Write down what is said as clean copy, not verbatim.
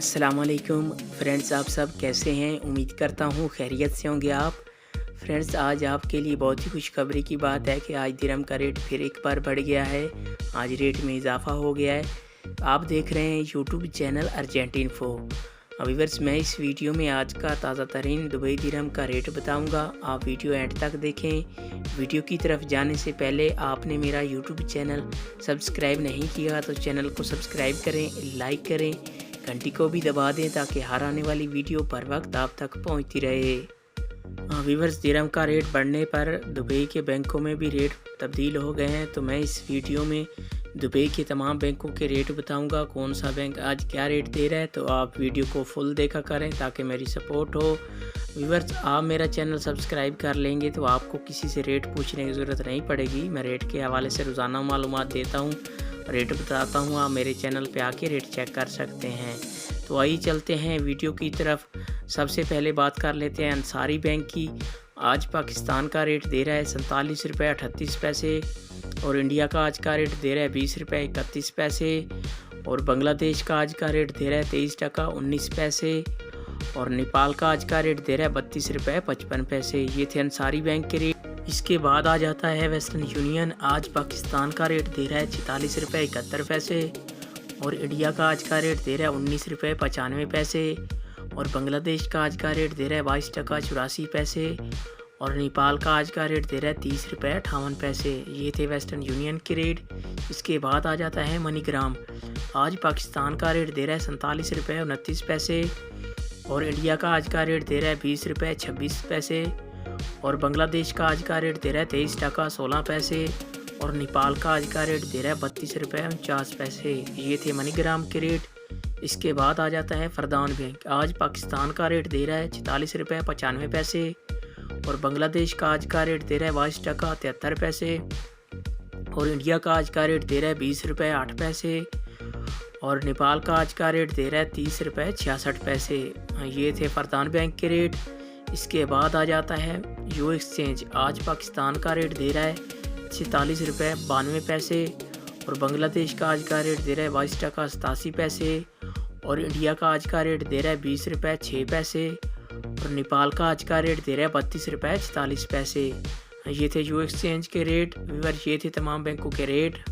अस्सलामुअलैकुम फ्रेंड्स, आप सब कैसे हैं? उम्मीद करता हूँ खैरियत से होंगे आप। फ्रेंड्स, आज आपके लिए बहुत ही खुशखबरी की बात है कि आज दिरहम का रेट फिर एक बार बढ़ गया है। आज रेट में इजाफ़ा हो गया है। आप देख रहे हैं यूट्यूब चैनल अर्जेंटीनफो। व्यूअर्स, मैं इस वीडियो में आज का ताज़ा तरीन दुबई दिरहम का रेट बताऊंगा। आप वीडियो एंड तक देखें। वीडियो की तरफ जाने से पहले आपने मेरा यूट्यूब चैनल सब्सक्राइब नहीं किया तो चैनल को सब्सक्राइब करें, लाइक करें, घंटी को भी दबा दें ताकि हर आने वाली वीडियो पर वक्त आप तक पहुंचती रहे। व्यूअर्स, दिरहम का रेट बढ़ने पर दुबई के बैंकों में भी रेट तब्दील हो गए हैं। तो मैं इस वीडियो में दुबई के तमाम बैंकों के रेट बताऊंगा, कौन सा बैंक आज क्या रेट दे रहा है। तो आप वीडियो को फुल देखा करें ताकि मेरी सपोर्ट हो। व्यूअर्स, आप मेरा चैनल सब्सक्राइब कर लेंगे तो आपको किसी से रेट पूछने की ज़रूरत नहीं पड़ेगी। मैं रेट के हवाले से रोज़ाना मालूमात देता हूँ, रेट बताता हूँ। आप मेरे चैनल पे आके रेट चेक कर सकते हैं। तो आइए चलते हैं वीडियो की तरफ। सबसे पहले बात कर लेते हैं अंसारी बैंक की। आज पाकिस्तान का रेट दे रहा है 47 रुपये 38 पैसे और इंडिया का आज का रेट दे रहा है 20 रुपये 31 पैसे और बांग्लादेश का आज का रेट दे रहा है 23 टका 19 पैसे और नेपाल का आज का रेट दे रहा है 32 रुपये 55 पैसे। ये थे अंसारी बैंक के रेट। इसके बाद आ जाता है वेस्टर्न यूनियन। आज पाकिस्तान का रेट दे रहा है 46 रुपये 71 पैसे और इंडिया का आज का रेट दे रहा है 19 रुपये 95 पैसे और बांग्लादेश का आज का रेट दे रहा है 22 टका 84 पैसे और नेपाल का आज का रेट दे रहा है 30 रुपये 58 पैसे। ये थे वेस्टर्न यूनियन के रेट। इसके बाद आ जाता है मनीग्राम। आज पाकिस्तान का रेट दे रहा है 47 रुपये 29 पैसे और इंडिया का आज का रेट दे रहा है 20 रुपये 26 पैसे और बांग्लादेश का आज का रेट दे रहा है 23 टका 16 पैसे और नेपाल का आज का रेट दे रहा है 32 रुपये 49 पैसे। ये थे मनीग्राम के रेट। इसके बाद आ जाता है फरदान बैंक। आज पाकिस्तान का रेट दे रहा है 46 रुपये 95 पैसे और बांग्लादेश का आज का रेट दे रहा है 22 टका 73 पैसे और इंडिया का आज का रेट दे रहा है 20 रुपये 8 पैसे और नेपाल का आज का रेट दे रहा है 30 रुपये 66 पैसे। ये थे फरदान बैंक के रेट। इसके बाद आ जाता है यू एक्सचेंज। आज पाकिस्तान का रेट दे रहा है 46 रुपये 92 पैसे और बांग्लादेश का आज का रेट दे रहा है 22 टका 87 पैसे और इंडिया का आज का रेट दे रहा है 20 रुपये 6 पैसे और नेपाल का आज का रेट दे रहा है 32 रुपये 44 पैसे। ये थे यू एक्सचेंज के रेट। व्यूअर, ये थे तमाम बैंकों के रेट।